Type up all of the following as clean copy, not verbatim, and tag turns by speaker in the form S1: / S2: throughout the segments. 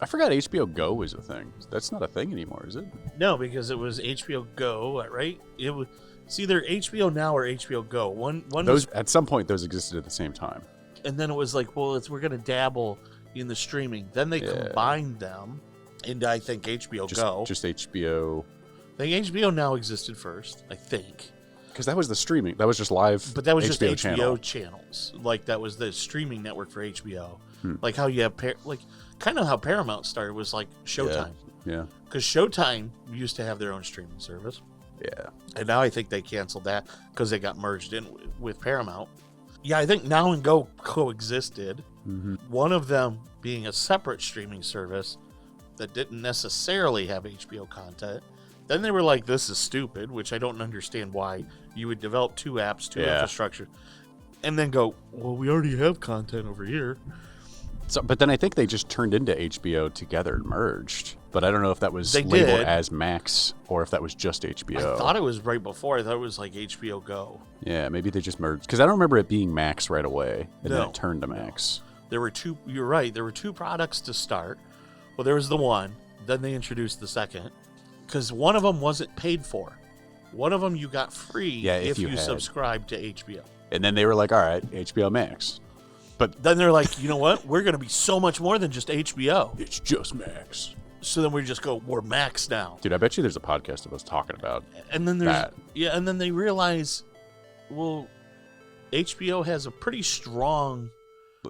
S1: I forgot HBO Go was a thing. That's not a thing anymore, is it?
S2: No, because it was HBO Go, right? It's either HBO Now or HBO Go. One
S1: those at some point those existed at the same time.
S2: And then it was like, well, we're going to dabble in the streaming. Then they combined them into, I think, HBO Go.
S1: Just HBO.
S2: I think HBO Now existed first, I think.
S1: Because that was the streaming. That was just live.
S2: But that was just
S1: HBO
S2: channels. Like, that was the streaming network for HBO. Like how you have, kind of how Paramount started was like Showtime.
S1: Yeah.
S2: Because Showtime used to have their own streaming service.
S1: Yeah.
S2: And now I think they canceled that because they got merged in with Paramount. Yeah, I think Now and Go coexisted. Mm-hmm. One of them being a separate streaming service that didn't necessarily have HBO content. Then they were like, this is stupid, which I don't understand why you would develop two apps, two infrastructure, and then go, well, we already have content over here.
S1: So, but then I think they just turned into HBO together and merged. But I don't know if that was labeled as Max or if that was just HBO.
S2: I thought it was right before. I thought it was like HBO Go.
S1: Yeah, maybe they just merged. Because I don't remember it being Max right away. And then it turned to Max.
S2: There were two. You're right. There were two products to start. Well, there was the one. Then they introduced the second. Because one of them wasn't paid for. One of them you got free if you subscribed to HBO.
S1: And then they were like, all right, HBO Max.
S2: But then they're like, you know what? We're going to be so much more than just HBO.
S1: It's just Max.
S2: So then we just go, we're Max now.
S1: Dude, I bet you there's a podcast of us talking about
S2: and then there's
S1: that.
S2: Yeah, and then they realize, well, HBO has a pretty strong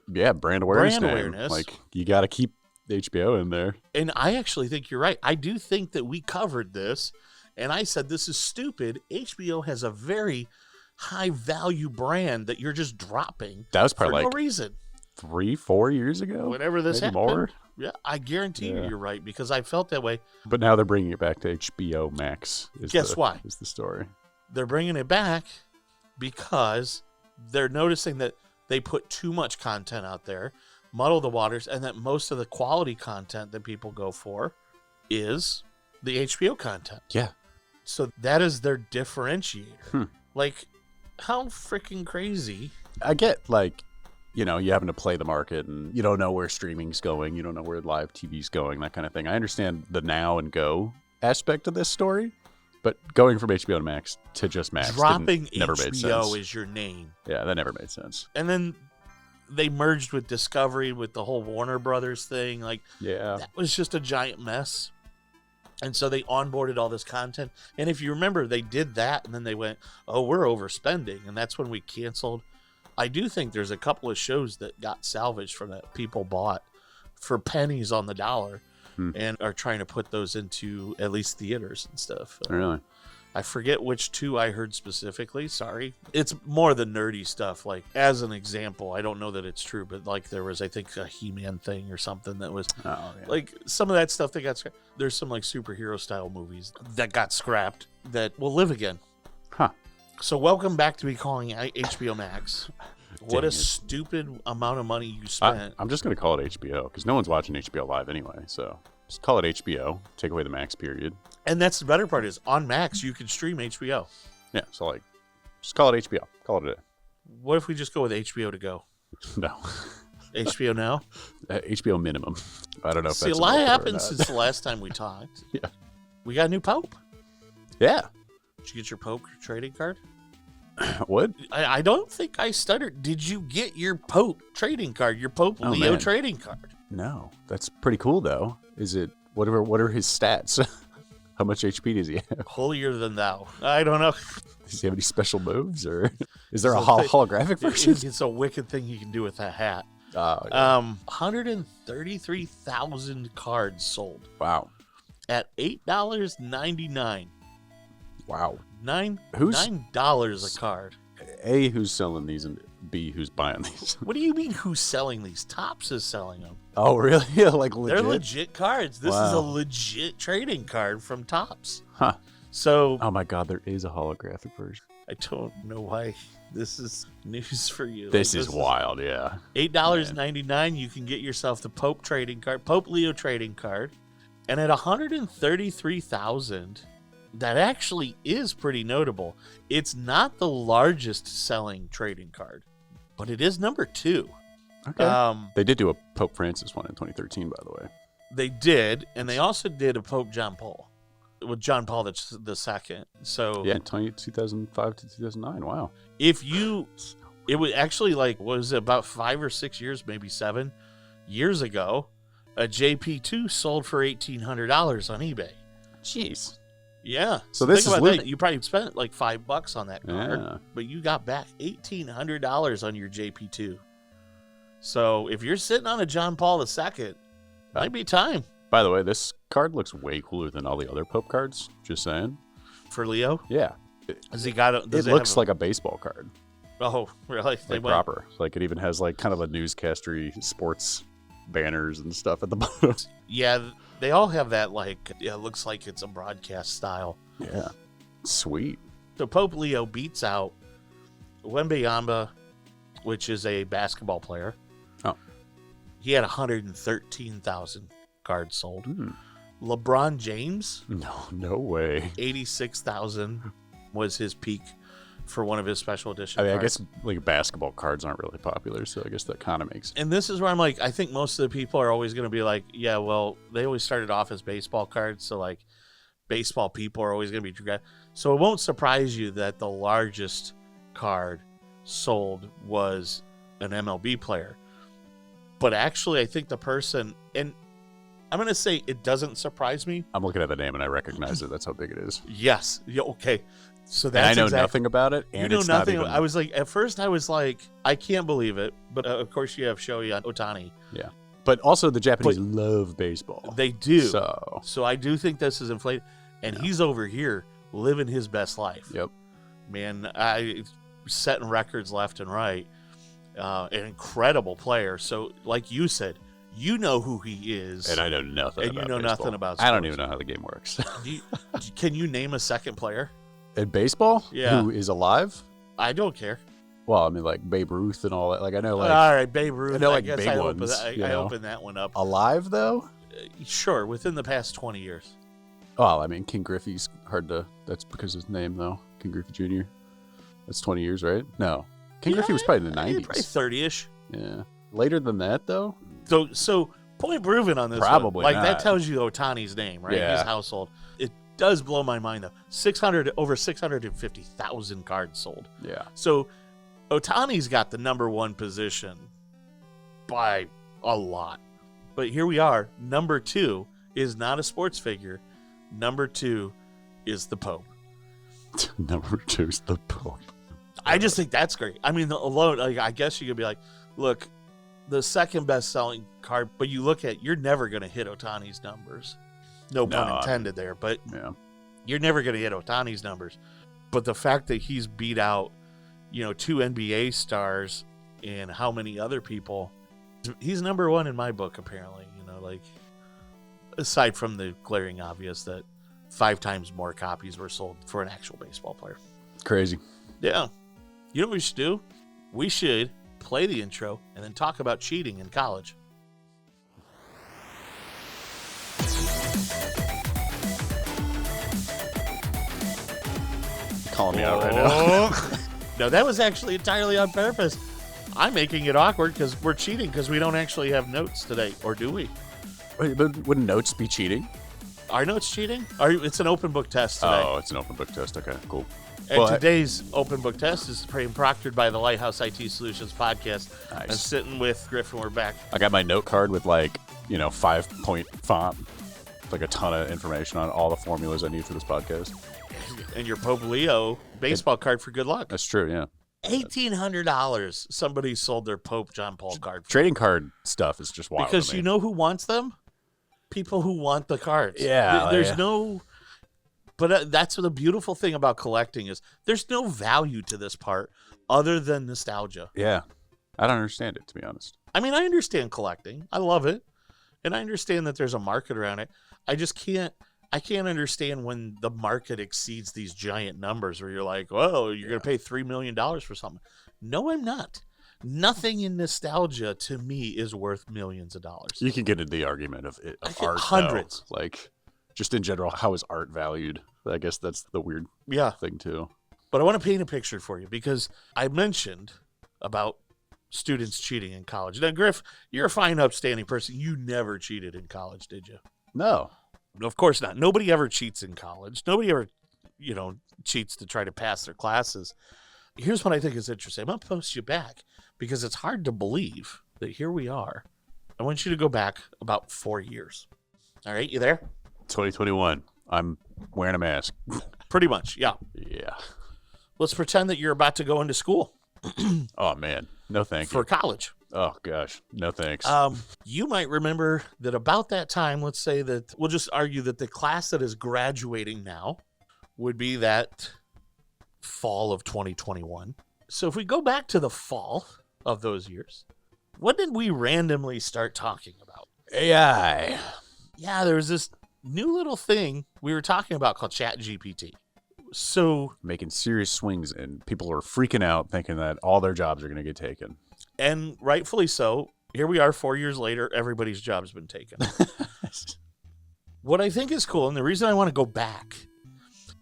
S1: brand awareness. Like, you got to keep HBO in there.
S2: And I actually think you're right. I do think that we covered this, and I said this is stupid. HBO has a very high value brand that you're just dropping.
S1: That was probably
S2: for
S1: like
S2: no reason.
S1: 3-4 years ago.
S2: Whenever this
S1: maybe
S2: happened.
S1: More.
S2: Yeah, I guarantee you're right because I felt that way.
S1: But now they're bringing it back to HBO Max.
S2: Guess why?
S1: Is the story.
S2: They're bringing it back because they're noticing that they put too much content out there, muddle the waters, and that most of the quality content that people go for is the HBO content.
S1: Yeah.
S2: So that is their differentiator. Like, how freaking crazy.
S1: I get, like, you know, you having to play the market and you don't know where streaming's going. You don't know where live TV's going, that kind of thing. I understand the now and go aspect of this story, but going from HBO to Max to just Max
S2: dropping
S1: never made sense.
S2: HBO is your name.
S1: Yeah, that never made sense.
S2: And then they merged with Discovery with the whole Warner Brothers thing. Like, that was just a giant mess. And so they onboarded all this content. And if you remember, they did that, and then they went, oh, we're overspending. And that's when we canceled. I do think there's a couple of shows that got salvaged from that. People bought for pennies on the dollar and are trying to put those into at least theaters and stuff.
S1: Really?
S2: I forget which two I heard specifically. Sorry. It's more the nerdy stuff. Like, as an example, I don't know that it's true, but like there was, I think, a He-Man thing or something that was like some of that stuff that got scrapped. There's some like superhero style movies that got scrapped that will live again.
S1: Huh.
S2: So welcome back to me calling HBO Max. What a stupid amount of money you spent.
S1: I'm just going to call it HBO because no one's watching HBO Live anyway. So just call it HBO. Take away the Max period.
S2: And that's the better part is on Max, you can stream HBO.
S1: Yeah. So like, just call it HBO. Call it a day.
S2: What if we just go with HBO to go?
S1: No.
S2: HBO Now?
S1: HBO minimum. I don't know if
S2: See,
S1: that's
S2: a lot happened since the last time we talked.
S1: Yeah.
S2: We got a new Pope.
S1: Yeah.
S2: Did you get your Pope trading card?
S1: What?
S2: I don't think I stuttered. Did you get your Pope trading card? Your Pope Leo trading card?
S1: No. That's pretty cool, though. Is it? What are his stats? How much HP does he have?
S2: Holier than thou. I don't know.
S1: Does he have any special moves, or is there a holographic version?
S2: It's a wicked thing you can do with that hat.
S1: Oh, yeah.
S2: 133,000 cards sold.
S1: Wow.
S2: At $8.99.
S1: Wow.
S2: $9 a card.
S1: A, who's selling these, and B, who's buying these?
S2: What do you mean who's selling these? Topps is selling them.
S1: Oh, really? Yeah, like legit?
S2: They're legit cards. This is a legit trading card from Topps.
S1: Huh.
S2: So.
S1: Oh my God, there is a holographic version.
S2: I don't know why this is news for you.
S1: This is wild, yeah.
S2: $8.99, you can get yourself the Pope trading card, Pope Leo trading card. And at $133,000, that actually is pretty notable. It's not the largest selling trading card, but it is number 2.
S1: Okay. They did do a Pope Francis one in 2013, by the way.
S2: They did, and they also did a Pope John Paul with John Paul the second. So
S1: yeah, 2005 to 2009. Wow.
S2: It was actually like, was it about 5 or 6 years, maybe 7 years ago, a JP2 sold for $1,800 on eBay.
S1: Jeez.
S2: Yeah.
S1: So this is
S2: that. You probably spent like $5 on that card,
S1: Yeah.
S2: but you got back $1,800 on your JP2. So if you're sitting on a John Paul II, might be time.
S1: By the way, this card looks way cooler than all the other Pope cards. Just saying.
S2: For Leo?
S1: Yeah.
S2: Has he got
S1: It looks like a baseball card.
S2: Oh, really?
S1: Like proper. Like it even has like kind of a newscastery sports banners and stuff at the bottom.
S2: Yeah, they all have that like, it looks like it's a broadcast style.
S1: Yeah. Sweet.
S2: So Pope Leo beats out Wembayamba, which is a basketball player.
S1: Oh.
S2: He had 113,000 cards sold. LeBron James,
S1: No way.
S2: 86,000 was his peak for one of his special edition
S1: I mean,
S2: cards.
S1: I guess like basketball cards aren't really popular, so I guess that kind of makes.
S2: And this is where I'm like, I think most of the people are always going to be like, yeah, well, they always started off as baseball cards, so like baseball people are always going to be. So it won't surprise you that the largest card sold was an MLB player. But actually, I think the person, and I'm going to say it doesn't surprise me.
S1: I'm looking at the name and I recognize it. That's how big it is.
S2: Yes. Yeah, okay. So
S1: And
S2: that's
S1: I know nothing about it. And
S2: you know
S1: it's
S2: nothing.
S1: Not even...
S2: I was like, at first I was like, I can't believe it. But of course you have Shohei Ohtani.
S1: Yeah. But also the Japanese love baseball.
S2: They do. So I do think this is inflated. And he's over here living his best life.
S1: Yep.
S2: Man, setting records left and right. An incredible player. So like you said, you know who he is.
S1: And I know nothing
S2: and
S1: about
S2: you know
S1: baseball.
S2: nothing about sports.
S1: I don't even know how the game works.
S2: Can you name a second player?
S1: In baseball?
S2: Yeah.
S1: Who is alive?
S2: I don't care.
S1: Well, I mean, like Babe Ruth and all that. Like, I know, like.
S2: All right, Babe Ruth.
S1: I know, like,
S2: guess
S1: big ones.
S2: I opened that one up.
S1: Alive, though?
S2: Sure, within the past 20 years.
S1: Well, I mean, King Griffey's hard to. That's because of his name, though. King Griffey Jr. That's 20 years, right? No. King Griffey was probably in the 90s.
S2: Probably 30-ish.
S1: Yeah. Later than that, though?
S2: So point proven on this
S1: Probably
S2: one. Like,
S1: not.
S2: that tells you Ohtani's name, right?
S1: Yeah.
S2: His household. It does blow my mind, though. Over 650,000 cards sold.
S1: Yeah.
S2: So Ohtani's got the number one position by a lot. But here we are. Number 2 is not a sports figure. Number 2 is the Pope.
S1: Number 2 is the Pope.
S2: I just think that's great. I mean, alone, like, I guess you could be like, look, the second best-selling card, but you look at, you're never going to hit Ohtani's numbers. No pun intended there, but you're never going to hit Ohtani's numbers. But the fact that he's beat out, 2 NBA stars and how many other people, he's number 1 in my book, apparently. Like, aside from the glaring obvious that 5 times more copies were sold for an actual baseball player.
S1: Crazy.
S2: Yeah. You know what we should do? We should play the intro and then talk about cheating in college.
S1: Calling me out right now.
S2: No, that was actually entirely on purpose. I'm making it awkward because we're cheating because we don't actually have notes today. Or do we?
S1: Wait, but wouldn't notes be cheating?
S2: Are notes cheating? It's an open book test today.
S1: Oh, it's an open book test. Okay, cool.
S2: And today's open book test is proctored by the Lighthouse IT Solutions Podcast.
S1: Nice.
S2: I'm sitting with Griffin. We're back.
S1: I got my note card with 5-point font, like a ton of information on all the formulas I need for this podcast.
S2: And your Pope Leo baseball card for good luck.
S1: That's true, yeah.
S2: $1,800. Somebody sold their Pope John Paul card.
S1: Trading card stuff is just wild.
S2: Because
S1: to me.
S2: you know who wants them? People who want the cards.
S1: Yeah.
S2: There's no... But that's the beautiful thing about collecting is there's no value to this part other than nostalgia.
S1: Yeah. I don't understand it, to be honest.
S2: I mean, I understand collecting. I love it. And I understand that there's a market around it. I just can't understand when the market exceeds these giant numbers where you're like, whoa, you're going to pay $3 million for something. No, I'm not. Nothing in nostalgia to me is worth millions of dollars.
S1: You can get into the argument of art.
S2: Hundreds.
S1: Though. Like, just in general, how is art valued? I guess that's the weird thing, too.
S2: But I want to paint a picture for you because I mentioned about students cheating in college. Now, Griff, you're a fine, upstanding person. You never cheated in college, did you?
S1: No.
S2: Of course not. Nobody ever cheats in college. Nobody ever, cheats to try to pass their classes. Here's what I think is interesting. I'm going to post you back because it's hard to believe that here we are. I want you to go back about 4 years. All right, you there?
S1: 2021. I'm wearing a mask.
S2: Pretty much, yeah.
S1: Yeah.
S2: Let's pretend that you're about to go into school.
S1: Oh, man. No thank you.
S2: For college.
S1: Oh, gosh. No thanks.
S2: You might remember that about that time, let's say that we'll just argue that the class that is graduating now would be that fall of 2021. So if we go back to the fall of those years, what did we randomly start talking about?
S1: AI.
S2: Yeah, there was this new little thing we were talking about called ChatGPT. So
S1: making serious swings, and people are freaking out thinking that all their jobs are going to get taken.
S2: And rightfully so. Here we are 4 years later, everybody's job's been taken. What I think is cool, and the reason I want to go back,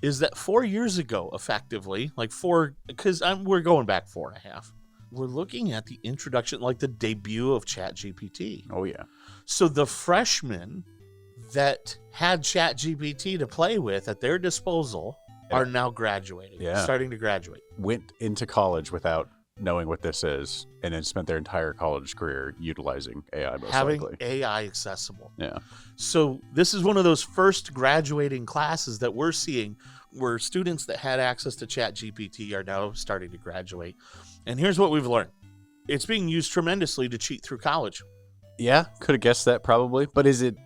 S2: is that 4 years ago, effectively, because we're going back 4.5, we're looking at the introduction, like the debut of ChatGPT.
S1: Oh, yeah.
S2: So the freshmen that had ChatGPT to play with at their disposal are now graduating, starting to graduate.
S1: Went into college without knowing what this is, and then spent their entire college career utilizing AI,
S2: having
S1: likely.
S2: AI accessible.
S1: Yeah.
S2: So this is one of those first graduating classes that we're seeing where students that had access to ChatGPT are now starting to graduate. And here's what we've learned. It's being used tremendously to cheat through college.
S1: Yeah, could have guessed that probably. But is it,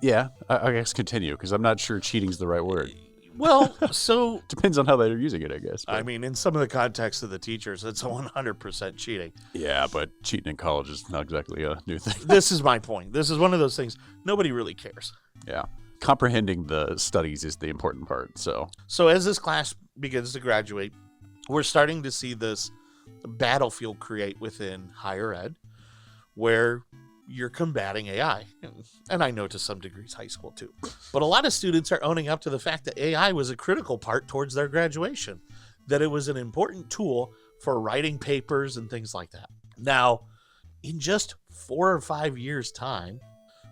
S1: I guess continue, because I'm not sure cheating's the right word.
S2: Well, so...
S1: Depends on how they're using it, I guess. But.
S2: I mean, in some of the context of the teachers, it's 100% cheating.
S1: Yeah, but cheating in college is not exactly a new thing.
S2: This is my point. This is one of those things nobody really cares.
S1: Yeah. Comprehending the studies is the important part, so
S2: as this class begins to graduate, we're starting to see this battlefield create within higher ed where you're combating AI. And I know to some degrees high school too. But a lot of students are owning up to the fact that AI was a critical part towards their graduation, that it was an important tool for writing papers and things like that. Now, in just 4 or 5 years' time,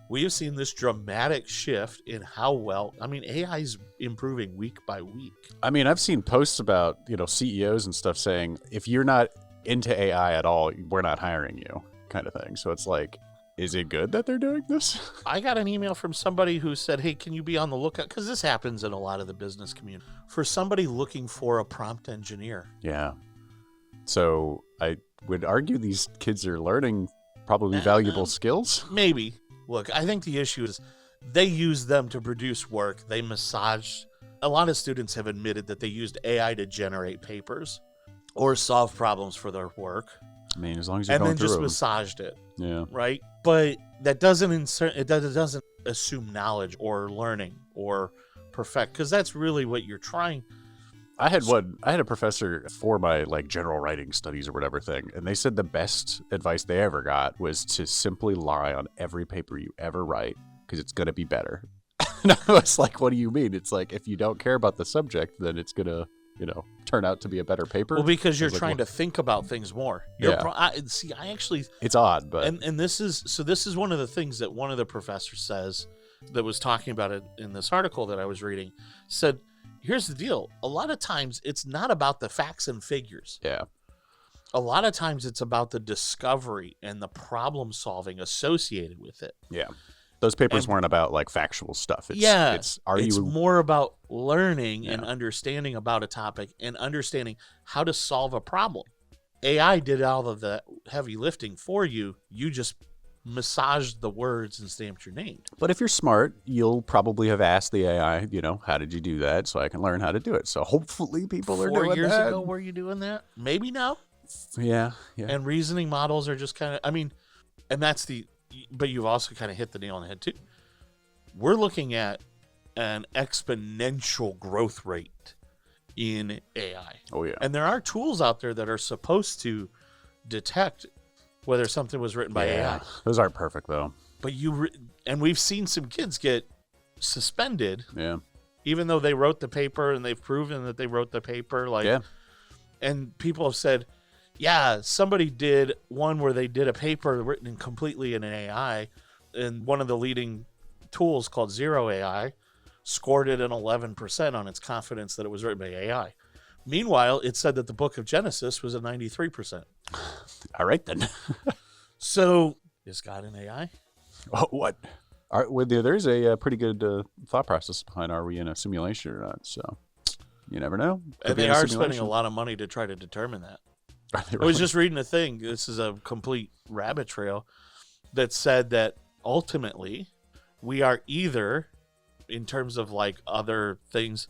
S2: we have seen this dramatic shift in how AI is improving week by week.
S1: I mean, I've seen posts about, CEOs and stuff saying, if you're not into AI at all, we're not hiring you, kind of thing. So it's like, is it good that they're doing this?
S2: I got an email from somebody who said, hey, can you be on the lookout? Because this happens in a lot of the business community. For somebody looking for a prompt engineer.
S1: Yeah. So I would argue these kids are learning probably valuable skills.
S2: Maybe. Look, I think the issue is they use them to produce work. They massage. A lot of students have admitted that they used AI to generate papers or solve problems for their work.
S1: I mean, as long as you're going through them.
S2: And then just massaged it.
S1: Yeah.
S2: Right? But that doesn't doesn't assume knowledge or learning or perfect, because that's really what you're trying.
S1: I had a professor for my general writing studies or whatever thing, and they said the best advice they ever got was to simply lie on every paper you ever write, because it's going to be better. And I was like, what do you mean? It's like, if you don't care about the subject, then it's going to, turn out to be a better paper.
S2: Well, because you're trying to think about things more.
S1: It's odd, but.
S2: And this is one of the things that one of the professors says that was talking about it in this article that I was reading, said, here's the deal. A lot of times it's not about the facts and figures.
S1: Yeah.
S2: A lot of times it's about the discovery and the problem solving associated with it.
S1: Yeah. Those papers weren't about factual stuff.
S2: It's more about learning and understanding about a topic and understanding how to solve a problem. AI did all of the heavy lifting for you. You just massaged the words and stamped your name.
S1: But if you're smart, you'll probably have asked the AI, how did you do that, so I can learn how to do it. So hopefully people are doing that. 4 years
S2: ago, were you doing that? Maybe now.
S1: Yeah.
S2: And reasoning models are just kind of, but you've also kind of hit the nail on the head too. We're looking at an exponential growth rate in AI.
S1: Oh, yeah.
S2: And there are tools out there that are supposed to detect whether something was written by AI.
S1: Those aren't perfect, though.
S2: But and we've seen some kids get suspended.
S1: Yeah.
S2: Even though they wrote the paper and they've proven that they wrote the paper. And people have said, Yeah, somebody did one where they did a paper written completely in an AI, and one of the leading tools called Zero AI scored it an 11% on its confidence that it was written by AI. Meanwhile, it said that the book of Genesis was a 93%.
S1: All right, then.
S2: So, is God an AI?
S1: Oh, what? There's a pretty good thought process behind are we in a simulation or not, so you never know.
S2: And they are spending a lot of money to try to determine that. I was just reading a thing, this is a complete rabbit trail, that said that ultimately we are either, in terms of like other things,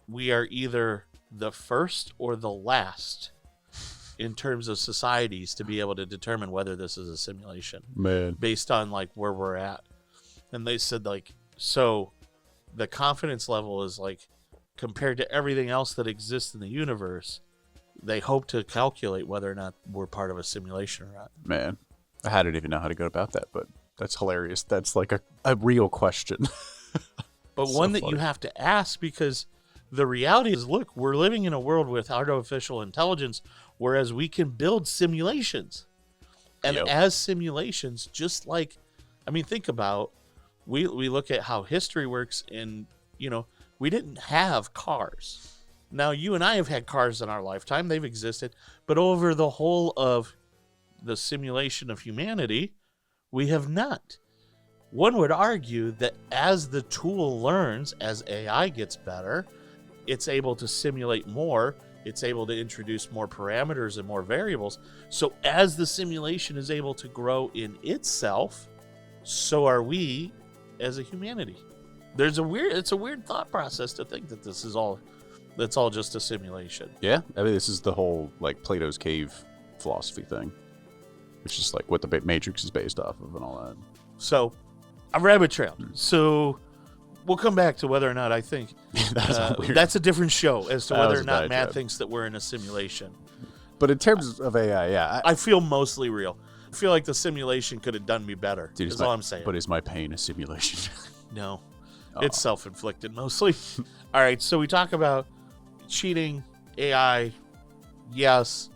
S2: we are either the first or the last in terms of societies to be able to determine whether this is a simulation.
S1: Man.
S2: Based on like where we're at. And they said like, so the confidence level is like compared to everything else that exists in the universe, they hope to calculate whether or not we're part of a simulation or not.
S1: Man, I didn't even know how to go about that, but that's hilarious. That's like a real question.
S2: But one that you have to ask, because the reality is, look, we're living in a world with artificial intelligence, whereas we can build simulations. And as simulations, just like, I mean, think about, we look at how history works, and, you know, we didn't have cars. Now, you and I have had cars in our lifetime. They've existed. But over the whole of the simulation of humanity, we have not. One would argue that as the tool learns, as AI gets better, it's able to simulate more. It's able to introduce more parameters and more variables. So as the simulation is able to grow in itself, so are we as a humanity. It's a weird thought process to think that that's all just a simulation.
S1: Yeah, I mean, this is the whole like Plato's cave philosophy thing, which is like what the Matrix is based off of and all that.
S2: So, a rabbit trail. So, we'll come back to whether or not I think that's a different show as to whether or not Matt thinks that we're in a simulation.
S1: But in terms of AI, yeah,
S2: I feel mostly real. I feel like the simulation could have done me better.
S1: Dude,
S2: is all I'm saying.
S1: But is my pain a simulation?
S2: No, it's self-inflicted mostly. All right, so we talk about cheating, AI, yes,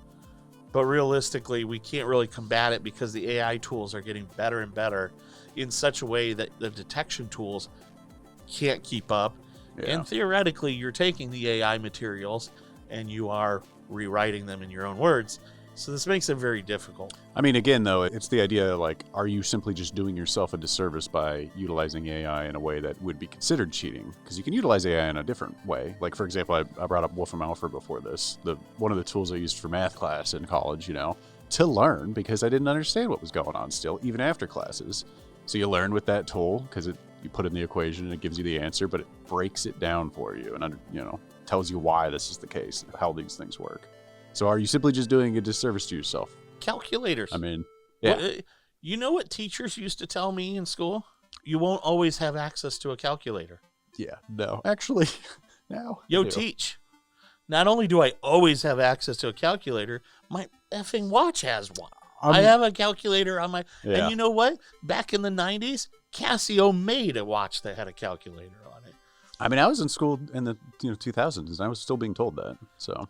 S2: but realistically, we can't really combat it because the AI tools are getting better and better in such a way that the detection tools can't keep up. Yeah. And theoretically, you're taking the AI materials and you are rewriting them in your own words. So this makes it very difficult.
S1: I mean, again, though, it's the idea, like, are you simply just doing yourself a disservice by utilizing AI in a way that would be considered cheating? Because you can utilize AI in a different way. Like, for example, I brought up Wolfram Alpha before this. One of the tools I used for math class in college, you know, to learn because I didn't understand what was going on still, even after classes. So you learn with that tool because you put in the equation and it gives you the answer, but it breaks it down for you and, you know, tells you why this is the case, how these things work. So are you simply just doing a disservice to yourself?
S2: Calculators.
S1: I mean, yeah.
S2: Well, you know what teachers used to tell me in school? You won't always have access to a calculator.
S1: Yeah, no. Actually, no.
S2: Yo, teach. Not only do I always have access to a calculator, my effing watch has one. I have a calculator on my... Yeah. And you know what? Back in the 90s, Casio made a watch that had a calculator on it.
S1: I mean, I was in school in the 2000s, and I was still being told that. So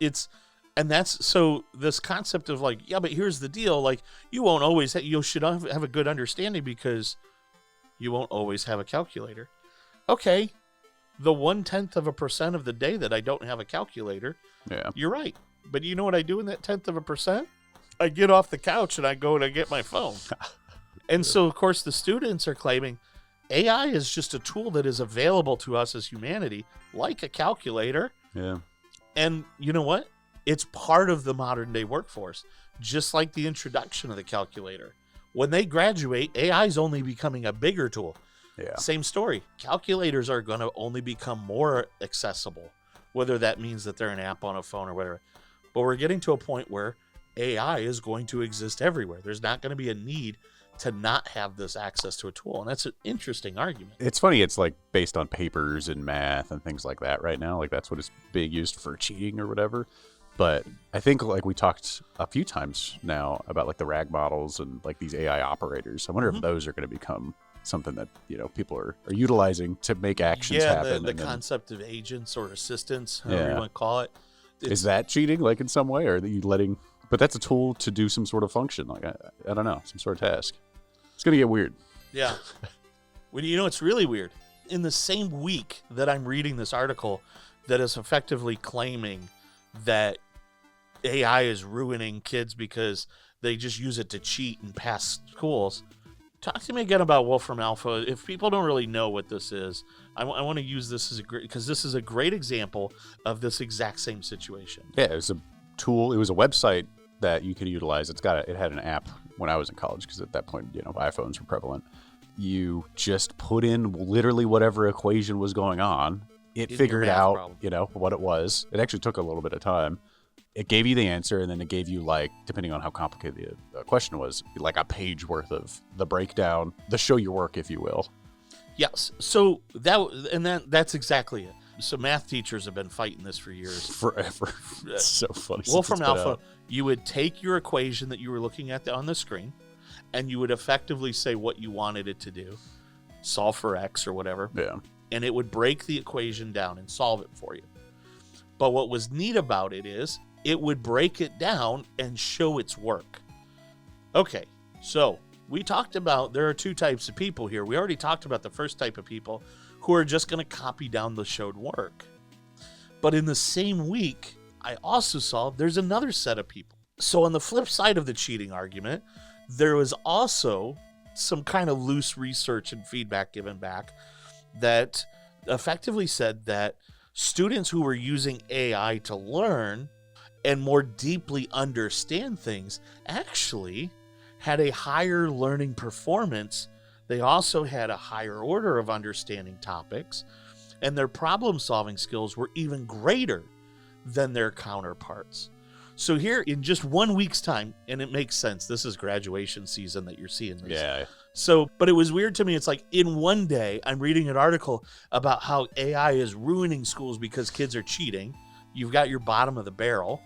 S2: And that's so this concept of like, yeah, but here's the deal. Like, you won't always you should have a good understanding because you won't always have a calculator. Okay. The 0.1% of the day that I don't have a calculator.
S1: Yeah.
S2: You're right. But you know what I do in that 0.1%? I get off the couch and I go and I get my phone. And so, of course, the students are claiming AI is just a tool that is available to us as humanity, like a calculator.
S1: Yeah.
S2: And you know what? It's part of the modern day workforce, just like the introduction of the calculator. When they graduate, AI is only becoming a bigger tool.
S1: Yeah.
S2: Same story. Calculators are going to only become more accessible, whether that means that they're an app on a phone or whatever. But we're getting to a point where AI is going to exist everywhere. There's not going to be a need to not have this access to a tool. And that's an interesting argument.
S1: It's funny. It's like based on papers and math and things like that right now. Like that's what it's being used for cheating or whatever. But I think like we talked a few times now about like the RAG models and like these AI operators. I wonder if those are going to become something that, you know, people are utilizing to make actions happen.
S2: The concept of agents or assistants, however you want to call it.
S1: Is that cheating like in some way, or are you letting But that's a tool to do some sort of function. Like, I don't know, some sort of task. It's going to get weird.
S2: Yeah. Well, you know, it's really weird. In the same week that I'm reading this article that is effectively claiming that AI is ruining kids because they just use it to cheat and pass schools, talk to me again about Wolfram Alpha. If people don't really know what this is, I want to use this as because this is a great example of this exact same situation.
S1: Yeah, it was a tool. It was a website that you could utilize. It had an app when I was in college because at that point, you know, iPhones were prevalent. You just put in literally whatever equation was going on. It figured out, problem. You know, what it was. It actually took a little bit of time. It gave you the answer, and then it gave you, like, depending on how complicated the question was, like a page worth of the breakdown, the show your work, if you will.
S2: Yes. So that's exactly it. So math teachers have been fighting this for years.
S1: Forever. It's so funny.
S2: Wolfram Alpha, you would take your equation that you were looking at on the screen, and you would effectively say what you wanted it to do. Solve for X or whatever.
S1: Yeah.
S2: And it would break the equation down and solve it for you. But what was neat about it is it would break it down and show its work. Okay, so we talked about there are two types of people here. We already talked about the first type of people who are just going to copy down the showed work. But in the same week, I also saw there's another set of people. So on the flip side of the cheating argument, there was also some kind of loose research and feedback given back that effectively said that students who were using AI to learn and more deeply understand things actually had a higher learning performance. They also had a higher order of understanding topics, and their problem-solving skills were even greater than their counterparts. So here, in just 1 week's time, and it makes sense, this is graduation season that you're seeing this.
S1: Yeah.
S2: So, but it was weird to me. It's like in one day, I'm reading an article about how AI is ruining schools because kids are cheating. You've got your bottom of the barrel.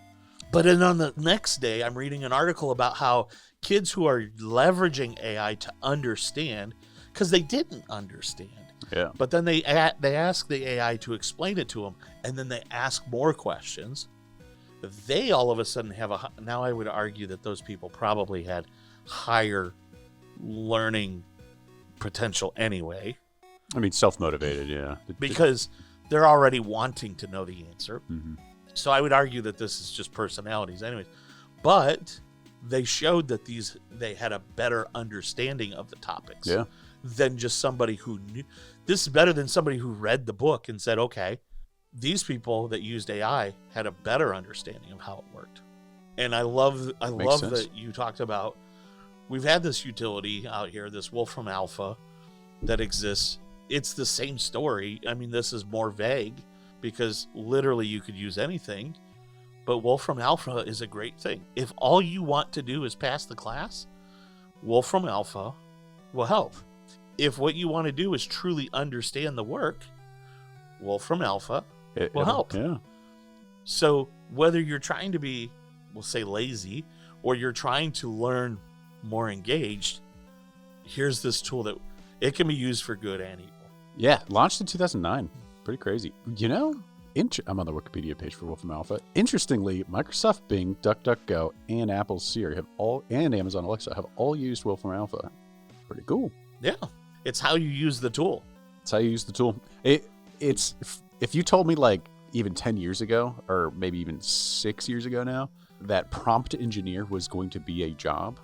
S2: But then on the next day, I'm reading an article about how kids who are leveraging AI to understand, because they didn't understand.
S1: Yeah.
S2: But then they ask the AI to explain it to them, and then they ask more questions. They all of a sudden have now I would argue that those people probably had higher learning potential anyway.
S1: I mean, self-motivated, yeah.
S2: Because they're already wanting to know the answer.
S1: Mm-hmm.
S2: So I would argue that this is just personalities anyways. But they showed that they had a better understanding of the topics than just somebody who knew. This is better than somebody who read the book and said, okay, these people that used AI had a better understanding of how it worked. And I love that you talked about, we've had this utility out here, this Wolfram Alpha that exists. It's the same story. I mean, this is more vague because literally you could use anything, but Wolfram Alpha is a great thing. If all you want to do is pass the class, Wolfram Alpha will help. If what you want to do is truly understand the work, Wolfram Alpha will help.
S1: Yeah.
S2: So whether you're trying to be, we'll say, lazy, or you're trying to learn more engaged, here's this tool that it can be used for good and evil.
S1: Yeah, launched in 2009. Pretty crazy. You know, I'm on the Wikipedia page for Wolfram Alpha. Interestingly, Microsoft Bing, DuckDuckGo, and Apple Siri and Amazon Alexa have all used Wolfram Alpha. Pretty cool.
S2: Yeah, it's how you use the tool.
S1: It's how you use the tool. It's if you told me like even 10 years ago, or maybe even 6 years ago now, that prompt engineer was going to be a job.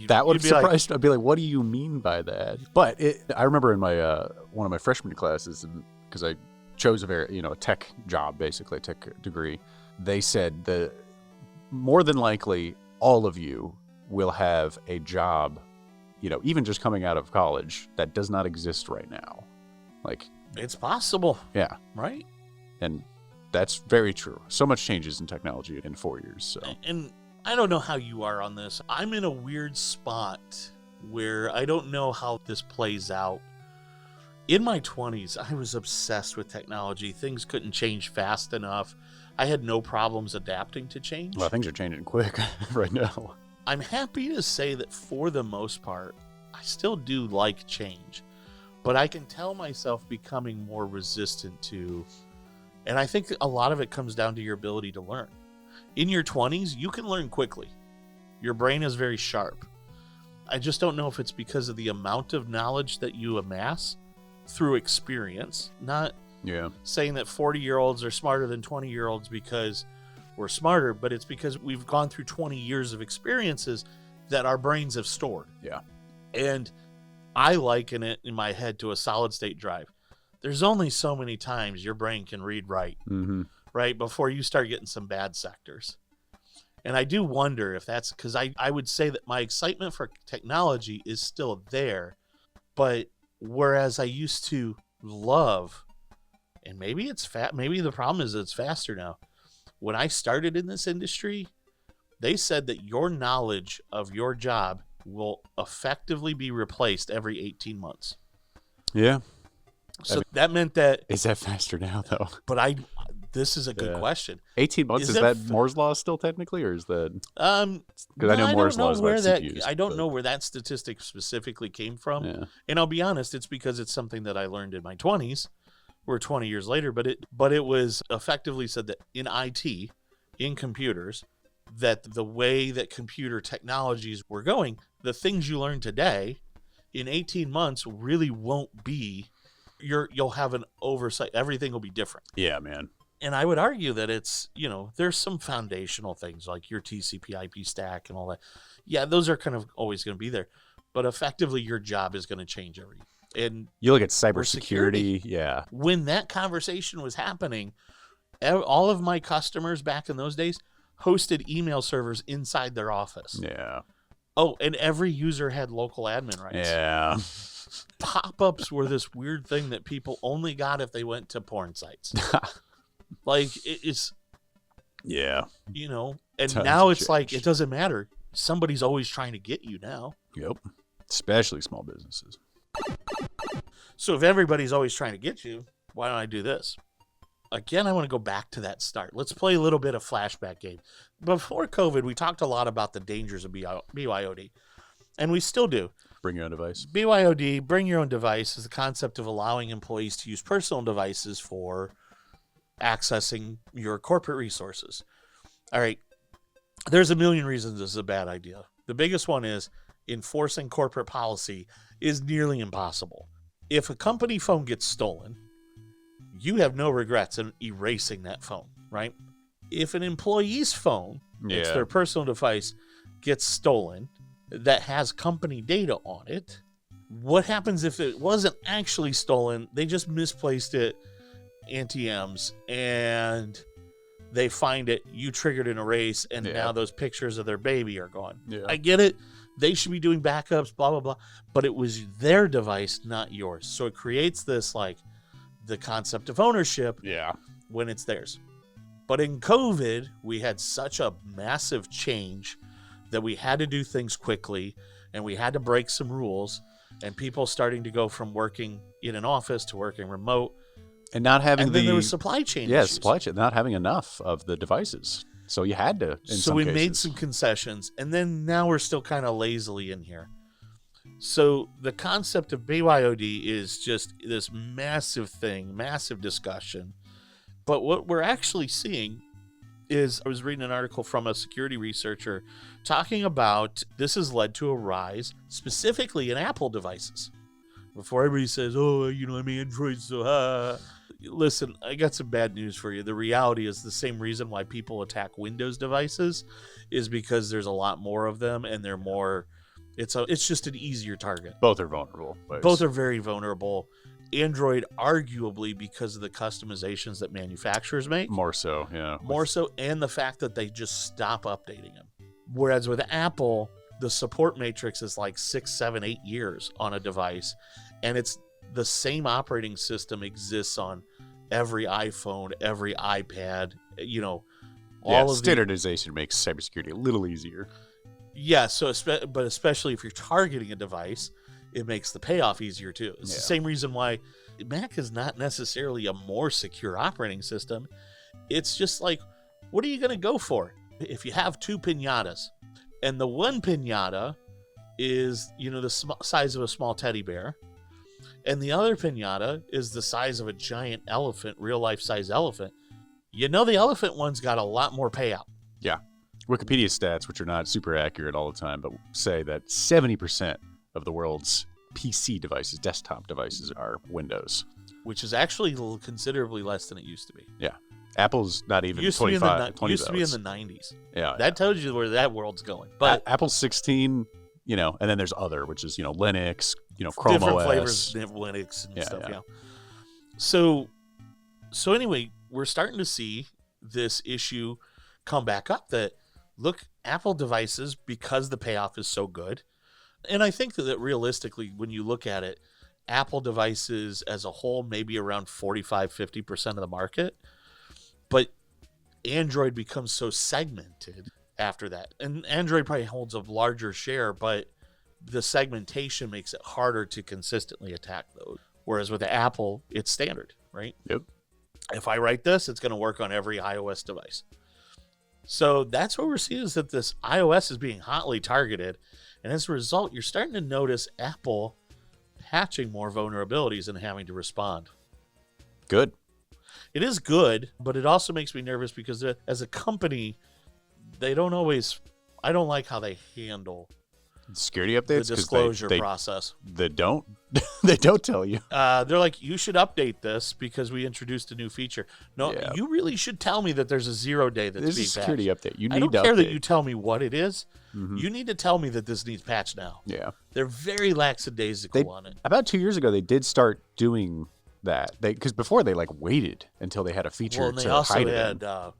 S1: That would have surprised me. I'd be like, what do you mean by that? But I remember in my one of my freshman classes, because I chose a tech job, basically a tech degree, they said that more than likely all of you will have a job, even just coming out of college, that does not exist right now. Like,
S2: it's possible.
S1: Yeah.
S2: Right?
S1: And that's very true. So much changes in technology in 4 years. So.
S2: And I don't know how you are on this. I'm in a weird spot where I don't know how this plays out. In my 20s, I was obsessed with technology. Things couldn't change fast enough. I had no problems adapting to change.
S1: Well, things are changing quick right now.
S2: I'm happy to say that for the most part, I still do like change. But I can tell myself becoming more resistant to, and I think a lot of it comes down to your ability to learn. In your 20s, you can learn quickly. Your brain is very sharp. I just don't know if it's because of the amount of knowledge that you amass through experience, not saying that 40-year-olds are smarter than 20-year-olds because we're smarter, but it's because we've gone through 20 years of experiences that our brains have stored.
S1: Yeah.
S2: And I liken it in my head to a solid state drive. There's only so many times your brain can read right, right, before you start getting some bad sectors. And I do wonder if that's because I would say that my excitement for technology is still there, but whereas I used to love, and maybe it's maybe the problem is it's faster now. When I started in this industry, they said that your knowledge of your job will effectively be replaced every 18 months.
S1: Yeah.
S2: So that meant that...
S1: Is that faster now, though?
S2: But this is a good question.
S1: 18 months, is that Moore's Law still technically, or is that... Because I know Moore's Law is about CPUs.
S2: I don't know where that statistic specifically came from. Yeah. And I'll be honest, it's because it's something that I learned in my 20s. We're 20 years later, but it was effectively said that in IT, in computers, that the way that computer technologies were going, the things you learn today in 18 months really won't be, you'll have an oversight. Everything will be different.
S1: Yeah, man.
S2: And I would argue that it's, there's some foundational things like your TCP IP stack and all that. Yeah, those are kind of always going to be there, but effectively your job is going to change and
S1: you look at cybersecurity. Yeah.
S2: When that conversation was happening, all of my customers back in those days hosted email servers inside their office.
S1: Yeah.
S2: Oh, and every user had local admin rights.
S1: Yeah.
S2: Pop-ups were this weird thing that people only got if they went to porn sites. Like, it's...
S1: Yeah.
S2: And now it's like, it doesn't matter. Somebody's always trying to get you now.
S1: Yep. Especially small businesses.
S2: So if everybody's always trying to get you, why don't I do this? Again, I want to go back to that start. Let's play a little bit of flashback game. Before COVID, we talked a lot about the dangers of BYOD, and we still do.
S1: Bring your own device.
S2: BYOD, bring your own device, is the concept of allowing employees to use personal devices for accessing your corporate resources. All right. There's a million reasons this is a bad idea. The biggest one is enforcing corporate policy is nearly impossible. If a company phone gets stolen, you have no regrets in erasing that phone, right? If an employee's phone, it's their personal device, gets stolen that has company data on it, what happens if it wasn't actually stolen? They just misplaced it, ATMs, and they find it, you triggered an erase, and now those pictures of their baby are gone. Yeah. I get it. They should be doing backups, blah, blah, blah. But it was their device, not yours. So it creates this, like, the concept of ownership when it's theirs. But in COVID, we had such a massive change that we had to do things quickly, and we had to break some rules, and people starting to go from working in an office to working remote.
S1: And not having
S2: then there was supply chain issues.
S1: Supply chain, not having enough of the devices. So you had to,
S2: So we made some concessions, and then now we're still kind of lazily in here. So the concept of BYOD is just this massive thing, massive discussion. But what we're actually seeing is, I was reading an article from a security researcher talking about this has led to a rise specifically in Apple devices. Before everybody says, I'm Android, so listen, I got some bad news for you. The reality is the same reason why people attack Windows devices is because there's a lot more of them, and they're more... It's just an easier target.
S1: Both are vulnerable.
S2: Both are very vulnerable. Android, arguably, because of the customizations that manufacturers make.
S1: More so, yeah.
S2: More so, and the fact that they just stop updating them. Whereas with Apple, the support matrix is like 6, 7, 8 years on a device, and it's the same operating system exists on every iPhone, every iPad, all of
S1: standardization makes cybersecurity a little easier.
S2: Yeah, but especially if you're targeting a device, it makes the payoff easier too. It's the same reason why Mac is not necessarily a more secure operating system. It's just like, what are you going to go for? If you have 2 piñatas, and the one piñata is, the size of a small teddy bear, and the other piñata is the size of a giant elephant, real life size elephant, the elephant one's got a lot more payout.
S1: Yeah. Wikipedia stats, which are not super accurate all the time, but say that 70% of the world's PC devices, desktop devices, are Windows.
S2: Which is actually considerably less than it used to be.
S1: Yeah. Apple's not even 25, 20
S2: used to be in the 90s.
S1: Yeah.
S2: That tells you where that world's going. But
S1: Apple's 16, and then there's other, which is, Linux, Chrome
S2: different
S1: OS.
S2: flavors of Linux and stuff, yeah. So anyway, we're starting to see this issue come back up that, look, Apple devices, because the payoff is so good, and I think that realistically, when you look at it, Apple devices as a whole, maybe around 45-50% of the market, but Android becomes so segmented after that. And Android probably holds a larger share, but the segmentation makes it harder to consistently attack those. Whereas with Apple, it's standard, right?
S1: Yep.
S2: If I write this, it's going to work on every iOS device. So that's what we're seeing, is that this iOS is being hotly targeted. And as a result, you're starting to notice Apple patching more vulnerabilities and having to respond.
S1: Good.
S2: It is good, but it also makes me nervous because as a company, they don't always, I don't like how they handle
S1: security updates,
S2: the disclosure process.
S1: They don't they don't tell you.
S2: They're like, you should update this because we introduced a new feature. No, you really should tell me that there's a 0 day that's being patched.
S1: This is a security update. You need
S2: I don't
S1: to
S2: care
S1: update.
S2: that you tell me what it is.
S1: Mm-hmm.
S2: You need to tell me that this needs patched now.
S1: Yeah.
S2: They're very lackadaisical on it.
S1: About 2 years ago, they did start doing that. Because before they waited until they had a feature
S2: well, and they
S1: to
S2: also
S1: hide
S2: had,
S1: it.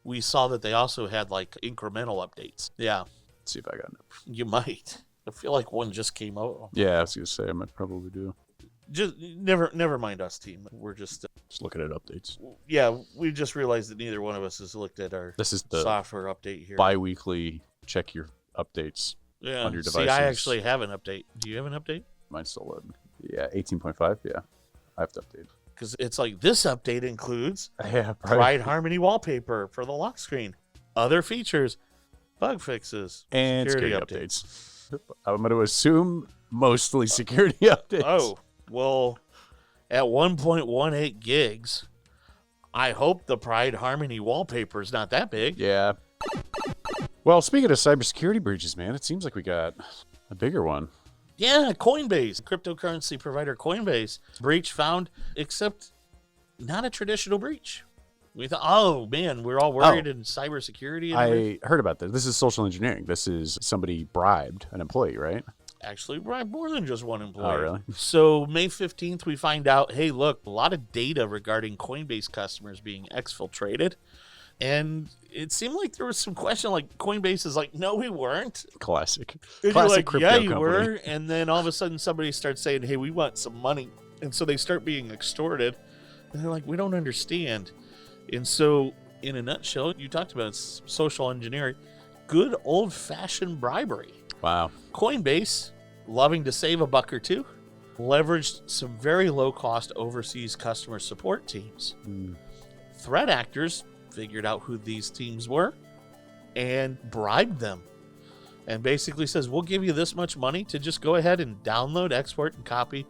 S2: We saw that they also had incremental updates. Yeah.
S1: Let's see if I got it.
S2: You might. I feel like one just came out.
S1: Yeah, I was gonna say I might probably do.
S2: Just never mind us, team. We're just
S1: looking at updates.
S2: Yeah, we just realized that neither one of us has looked at our
S1: this is the
S2: software update here.
S1: Bi-weekly check your updates on your devices.
S2: See, I actually have an update. Do you have an update?
S1: Mine's still loading. Yeah, 18.5. Yeah, I have to update.
S2: Because it's like this update includes
S1: Pride
S2: Harmony wallpaper for the lock screen, other features, bug fixes,
S1: and security updates. I'm going to assume mostly security updates.
S2: Oh, well, at 1.18 gigs, I hope the Pride Harmony wallpaper is not that big.
S1: Yeah. Well, speaking of cybersecurity breaches, man, it seems like we got a bigger one.
S2: Yeah, Coinbase, cryptocurrency provider Coinbase, breach found, except not a traditional breach. We thought, oh man, we're all worried in cybersecurity.
S1: I heard about this. This is social engineering. This is somebody bribed an employee, right?
S2: Actually, bribed more than just one employee.
S1: Oh, really?
S2: So May 15th, we find out, hey, look, a lot of data regarding Coinbase customers being exfiltrated. And it seemed like there was some question, like Coinbase is like, no, we weren't.
S1: Classic.
S2: And
S1: Classic
S2: crypto
S1: company.
S2: you were. And then all of a sudden somebody starts saying, hey, we want some money. And so they start being extorted. And they're like, we don't understand. And so, in a nutshell, you talked about social engineering, good old-fashioned bribery.
S1: Wow.
S2: Coinbase, loving to save a buck or two, leveraged some very low-cost overseas customer support teams. Threat actors figured out who these teams were and bribed them. And basically says, we'll give you this much money to just go ahead and download, export, and copy.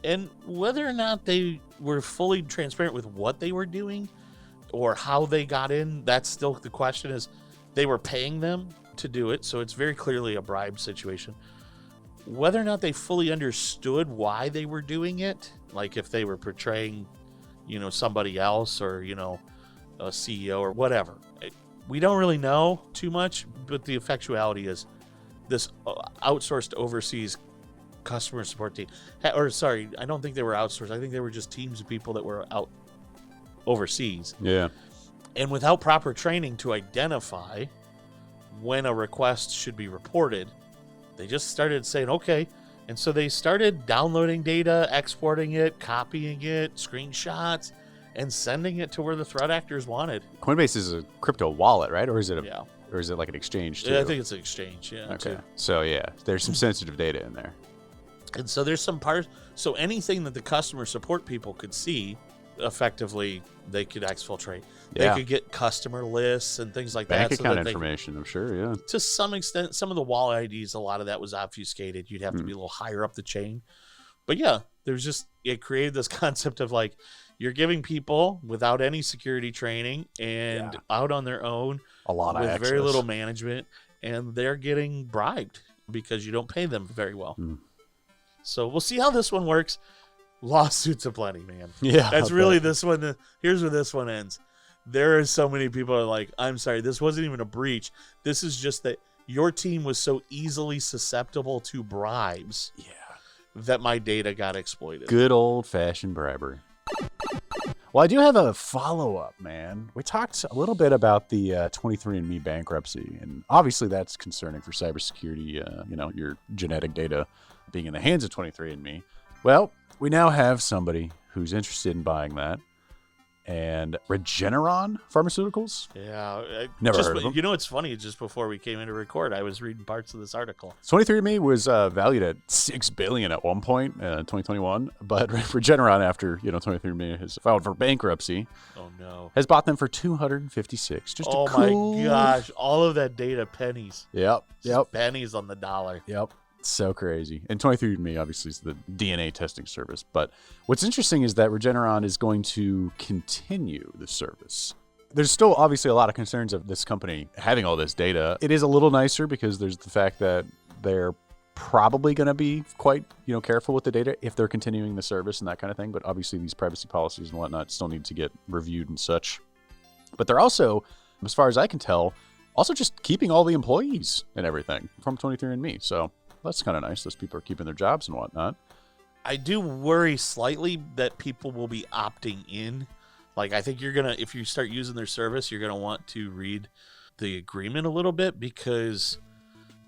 S2: And whether or not they were fully transparent with what they were doing or how they got in, that's still the question. Is they were paying them to do it, so it's very clearly a bribe situation. Whether or not they fully understood why they were doing it, like if they were portraying, somebody else or, a CEO or whatever, we don't really know too much, but the effectuality is this outsourced overseas customer support team. Or sorry, I don't think they were outsourced. I think they were just teams of people that were out overseas.
S1: Yeah.
S2: And without proper training to identify when a request should be reported, they just started saying, okay. And so they started downloading data, exporting it, copying it, screenshots, and sending it to where the threat actors wanted.
S1: Coinbase is a crypto wallet, right? Or is it or is it like an exchange too?
S2: Yeah, I think it's an exchange, yeah.
S1: Okay.
S2: Too.
S1: So yeah, there's some sensitive data in there.
S2: And so there's some parts, so anything that the customer support people could see, effectively they could exfiltrate.
S1: Yeah.
S2: They could get customer lists and things like
S1: Bank
S2: that.
S1: account information, I'm sure, yeah.
S2: To some extent, some of the wallet IDs, a lot of that was obfuscated. You'd have to be a little higher up the chain. But yeah, it created this concept of like, you're giving people without any security training and out on their own,
S1: a lot of
S2: with
S1: access.
S2: very little management, and they're getting bribed because you don't pay them very well. So we'll see how this one works. Lawsuits aplenty, man.
S1: Yeah,
S2: that's really this one. Here's where this one ends. There are so many people are like, I'm sorry, this wasn't even a breach. This is just that your team was so easily susceptible to bribes that my data got exploited.
S1: Good old-fashioned bribery. Well, I do have a follow-up, man. We talked a little bit about the 23andMe bankruptcy, and obviously that's concerning for cybersecurity, your genetic data being in the hands of 23andMe. Well, we now have somebody who's interested in buying that. And Regeneron Pharmaceuticals?
S2: Yeah.
S1: Never heard of them.
S2: You know, it's funny. Just before we came in to record, I was reading parts of this article.
S1: 23andMe was valued at $6 billion at one point in 2021. But Regeneron, after 23andMe has filed for bankruptcy, has bought them for $256. Just
S2: my gosh. All of that data, pennies.
S1: Yep.
S2: Pennies on the dollar.
S1: Yep. So crazy. And 23andMe obviously is the DNA testing service. But what's interesting is that Regeneron is going to continue the service. There's still obviously a lot of concerns of this company having all this data. It is a little nicer because there's the fact that they're probably going to be quite, careful with the data if they're continuing the service and that kind of thing. But obviously these privacy policies and whatnot still need to get reviewed and such. But they're also, as far as I can tell, also just keeping all the employees and everything from 23andMe. So that's kind of nice. Those people are keeping their jobs and whatnot.
S2: I do worry slightly that people will be opting in. Like, I think if you start using their service, you're going to want to read the agreement a little bit, because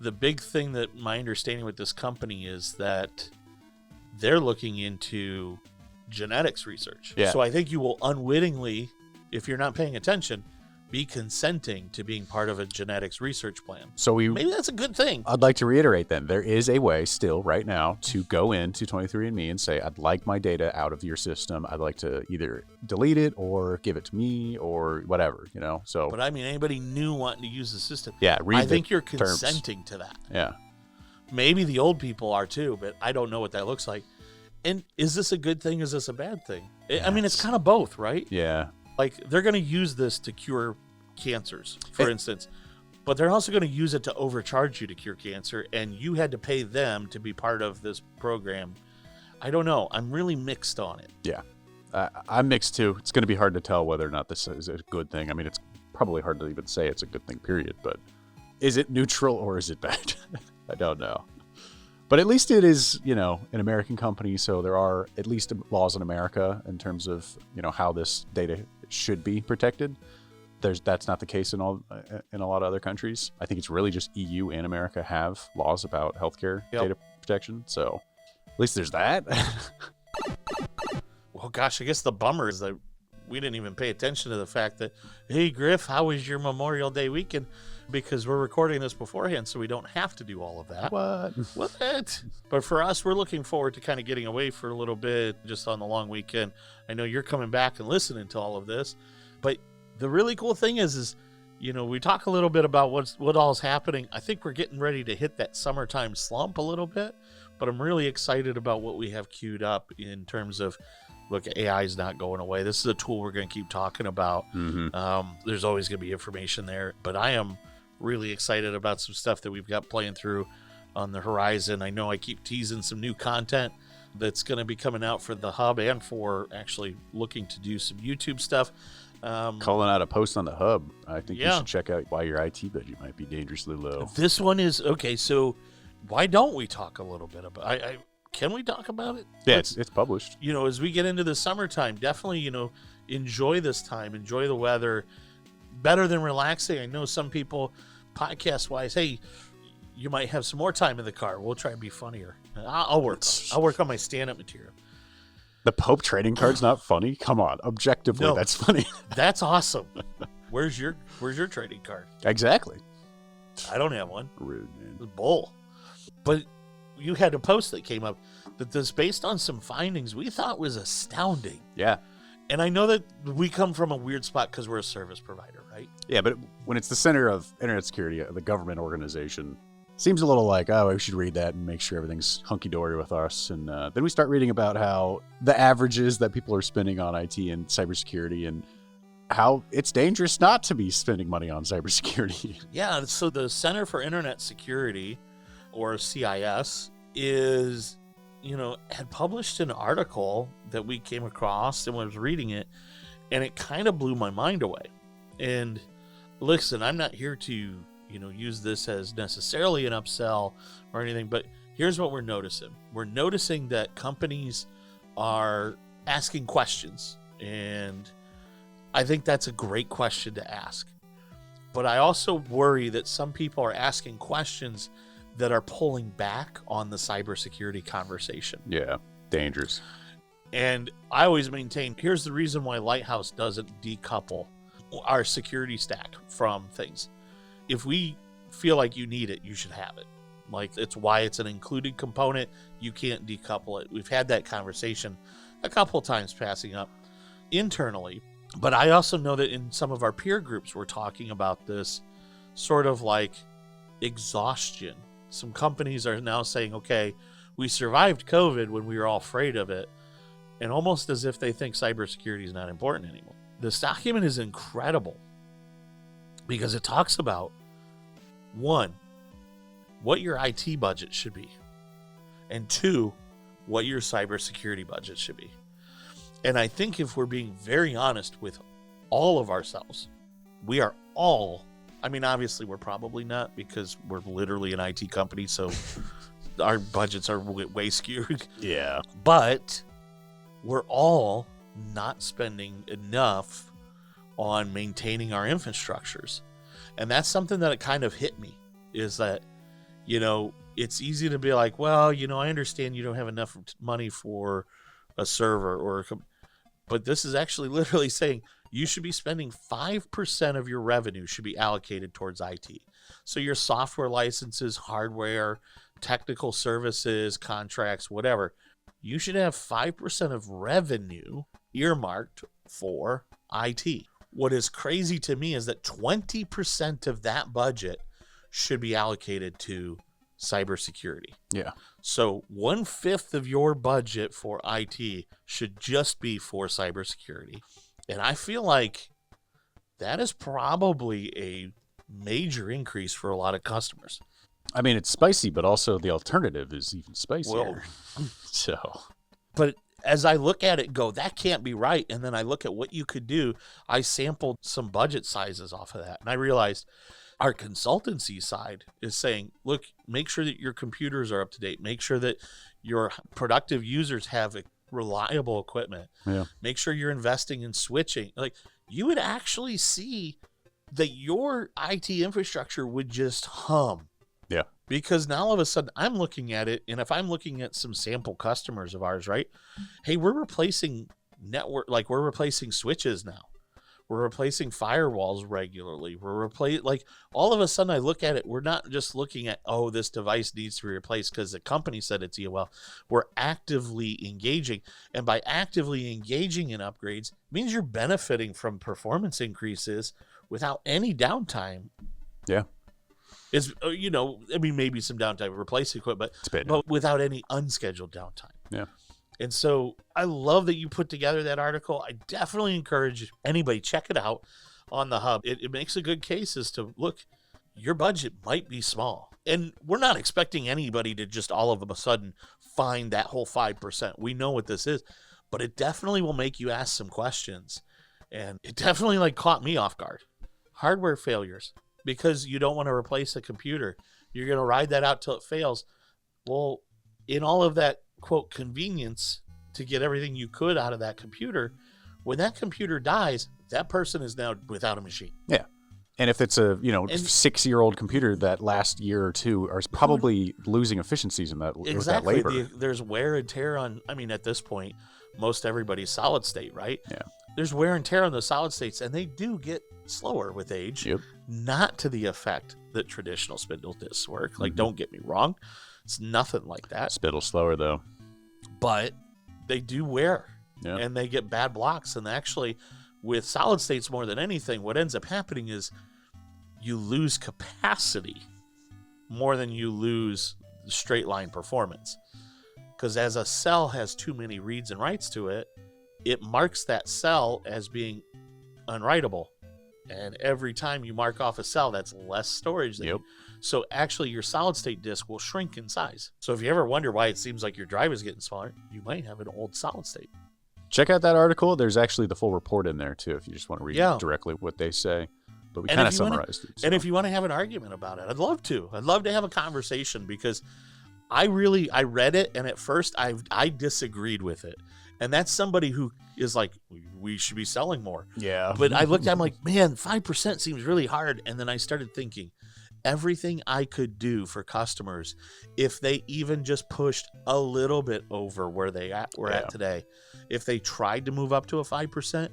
S2: the big thing that my understanding with this company is that they're looking into genetics research.
S1: Yeah.
S2: So I think you will unwittingly, if you're not paying attention, be consenting to being part of a genetics research plan.
S1: So
S2: maybe that's a good thing.
S1: I'd like to reiterate then, there is a way still right now to go into 23andMe and say, I'd like my data out of your system. I'd like to either delete it or give it to me or whatever, so.
S2: But I mean, anybody new wanting to use the system.
S1: Yeah.
S2: I think you're consenting to that.
S1: Yeah.
S2: Maybe the old people are too, but I don't know what that looks like. And is this a good thing? Is this a bad thing? Yes. I mean, it's kind of both, right?
S1: Yeah.
S2: Like, they're going to use this to cure cancers, for instance, but they're also going to use it to overcharge you to cure cancer, and you had to pay them to be part of this program. I don't know. I'm really mixed on it.
S1: Yeah. I'm mixed too. It's going to be hard to tell whether or not this is a good thing. I mean, it's probably hard to even say it's a good thing, period, but is it neutral or is it bad? I don't know. But at least it is, an American company, so there are at least laws in America in terms of, how this data should be protected. That's not the case in a lot of other countries. I think it's really just EU and America have laws about healthcare data protection. So at least there's that.
S2: Well, gosh, I guess the bummer is that we didn't even pay attention to the fact that, hey, Griff, how was your Memorial Day weekend? Because we're recording this beforehand, so we don't have to do all of that. What? But for us, we're looking forward to kind of getting away for a little bit just on the long weekend. I know you're coming back and listening to all of this. But the really cool thing is we talk a little bit about what all's happening. I think we're getting ready to hit that summertime slump a little bit. But I'm really excited about what we have queued up in terms of, look, AI is not going away. This is a tool we're going to keep talking about. Mm-hmm. There's always going to be information there. But I am really excited about some stuff that we've got playing through on the horizon. I know I keep teasing some new content that's going to be coming out for the hub and for actually looking to do some YouTube stuff.
S1: Calling out a post on the hub. I think you should check out why your IT budget might be dangerously low.
S2: This one is, okay, so why don't we talk a little bit about it? Can we talk about it?
S1: Yeah, it's published.
S2: As we get into the summertime, definitely, enjoy this time. Enjoy the weather. Better than relaxing. I know some people, podcast-wise, hey, you might have some more time in the car. We'll try and be funnier. I'll work on my stand-up material.
S1: The Pope trading card's not funny? Come on. Objectively, that's funny.
S2: That's awesome. Where's your trading card?
S1: Exactly.
S2: I don't have one.
S1: Rude, man.
S2: It's bull. But you had a post that came up that this, based on some findings we thought was astounding.
S1: Yeah.
S2: And I know that we come from a weird spot because we're a service provider, right?
S1: Yeah, but when it's the center of internet security, the government organization, seems a little like, oh, we should read that and make sure everything's hunky-dory with us. And then we start reading about how the averages that people are spending on IT and cybersecurity and how it's dangerous not to be spending money on cybersecurity.
S2: Yeah, so the Center for Internet Security, or CIS, is, had published an article that we came across and was reading it, and it kind of blew my mind away. And listen, I'm not here to use this as necessarily an upsell or anything, but here's what we're noticing. We're noticing that companies are asking questions, and I think that's a great question to ask. But I also worry that some people are asking questions that are pulling back on the cybersecurity conversation.
S1: Yeah, dangerous.
S2: And I always maintain, here's the reason why Lighthouse doesn't decouple our security stack from things. If we feel like you need it, you should have it. Like, it's why it's an included component. You can't decouple it. We've had that conversation a couple times passing up internally. But I also know that in some of our peer groups, we're talking about this sort of like exhaustion. Some companies are now saying, okay, we survived COVID when we were all afraid of it, and almost as if they think cybersecurity is not important anymore. This document is incredible because it talks about, one, what your IT budget should be, and two, what your cybersecurity budget should be. And I think if we're being very honest with all of ourselves, we are all, obviously we're probably not, because we're literally an IT company, so our budgets are way skewed.
S1: Yeah.
S2: But we're all not spending enough on maintaining our infrastructures. And that's something that it kind of hit me, is that, it's easy to be like, well, I understand you don't have enough money for a server or but this is actually literally saying you should be spending 5% of your revenue should be allocated towards IT. So your software licenses, hardware, technical services, contracts, whatever, you should have 5% of revenue earmarked for IT. What is crazy to me is that 20% of that budget should be allocated to cybersecurity.
S1: Yeah.
S2: So 1/5 of your budget for IT should just be for cybersecurity. And I feel like that is probably a major increase for a lot of customers.
S1: It's spicy, but also the alternative is even spicier.
S2: But as I look at it and go, that can't be right. And then I look at what you could do. I sampled some budget sizes off of that. And I realized our consultancy side is saying, look, make sure that your computers are up to date. Make sure that your productive users have reliable equipment.
S1: Yeah.
S2: Make sure you're investing in switching. Like, you would actually see that your IT infrastructure would just hum.
S1: Yeah.
S2: Because now all of a sudden I'm looking at it, and if I'm looking at some sample customers of ours, right? Hey, we're replacing we're replacing switches now. We're replacing firewalls regularly. All of a sudden I look at it, we're not just looking at, oh, this device needs to be replaced because the company said it's EOL. We're actively engaging. And by actively engaging in upgrades, it means you're benefiting from performance increases without any downtime.
S1: Yeah.
S2: It's, maybe some downtime, replace equipment, but without any unscheduled downtime.
S1: Yeah.
S2: And so I love that you put together that article. I definitely encourage anybody, check it out on the hub. It makes a good case as to, look, your budget might be small. And we're not expecting anybody to just all of a sudden find that whole 5%. We know what this is, but it definitely will make you ask some questions. And it definitely caught me off guard. Hardware failures, because you don't want to replace a computer. You're going to ride that out till it fails. Well, in all of that, quote, convenience to get everything you could out of that computer, when that computer dies, that person is now without a machine.
S1: Yeah. And if it's a 6-year-old computer, that last year or two are probably losing efficiencies in that,
S2: exactly.
S1: with that labor.
S2: There's wear and tear on, at this point, most everybody's solid state, right?
S1: Yeah.
S2: There's wear and tear on the solid states, and they do get slower with age.
S1: Yep.
S2: Not to the effect that traditional spindle discs work. Don't get me wrong. It's nothing like that.
S1: Spindle slower, though.
S2: But they do wear.
S1: Yep.
S2: And they get bad blocks. And actually, with solid states more than anything, what ends up happening is you lose capacity more than you lose straight line performance. Because as a cell has too many reads and writes to it, it marks that cell as being unwritable. And every time you mark off a cell, that's less storage. So actually your solid state disk will shrink in size. So if you ever wonder why it seems like your drive is getting smaller, you might have an old solid state.
S1: Check out that article. There's actually the full report in there too, if you just want to read directly what they say. But we kind of summarized it. So.
S2: And if you want to have an argument about it, I'd love to. I'd love to have a conversation, because I read it, and at first I disagreed with it. And that's somebody who is like, we should be selling more.
S1: Yeah.
S2: But I looked at it, I'm like, man, 5% seems really hard. And then I started thinking, everything I could do for customers, if they even just pushed a little bit over where they were at today, if they tried to move up to a 5%,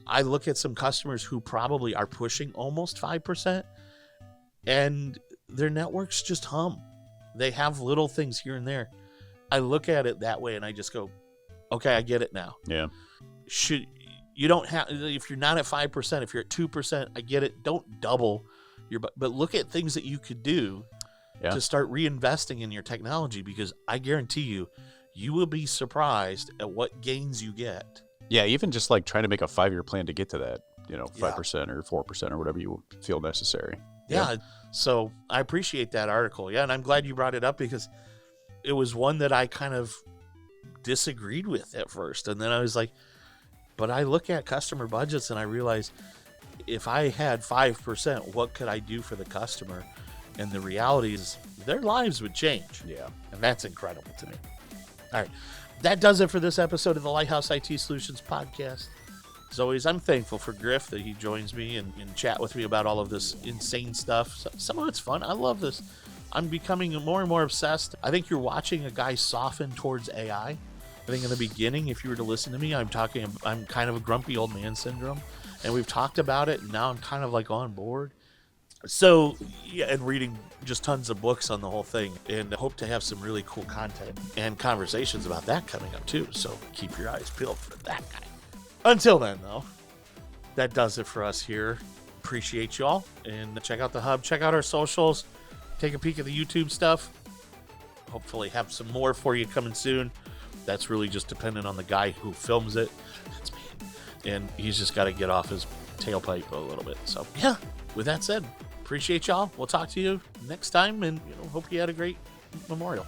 S2: I look at some customers who probably are pushing almost 5%, and their networks just hum. They have little things here and there. I look at it that way, and I just go, okay, I get it now.
S1: Yeah.
S2: You don't have, if you're not at 5%, if you're at 2%, I get it. Don't double but look at things that you could do to start reinvesting in your technology, because I guarantee you will be surprised at what gains you get.
S1: Yeah, even just like trying to make a 5-year plan to get to that, 5% or 4% or whatever you feel necessary.
S2: Yeah. So I appreciate that article. Yeah. And I'm glad you brought it up, because it was one that I kind of disagreed with at first. And then I was like, but I look at customer budgets and I realize, if I had 5%, what could I do for the customer? And the reality is their lives would change.
S1: Yeah.
S2: And that's incredible to me. All right. That does it for this episode of the Lighthouse IT Solutions Podcast. As always, I'm thankful for Griff that he joins me and chat with me about all of this insane stuff. Some of it's fun. I love this. I'm becoming more and more obsessed. I think you're watching a guy soften towards AI. I think in the beginning, if you were to listen to me, I'm kind of a grumpy old man syndrome. And we've talked about it, and now I'm kind of like on board. So, yeah, and reading just tons of books on the whole thing, and hope to have some really cool content and conversations about that coming up too. So keep your eyes peeled for that guy. Until then, though, that does it for us here. Appreciate y'all, and check out the hub, check out our socials, take a peek at the YouTube stuff. Hopefully have some more for you coming soon. That's really just dependent on the guy who films it. That's me. And he's just got to get off his tailpipe a little bit. So, yeah, with that said, appreciate y'all. We'll talk to you next time, and hope you had a great Memorial.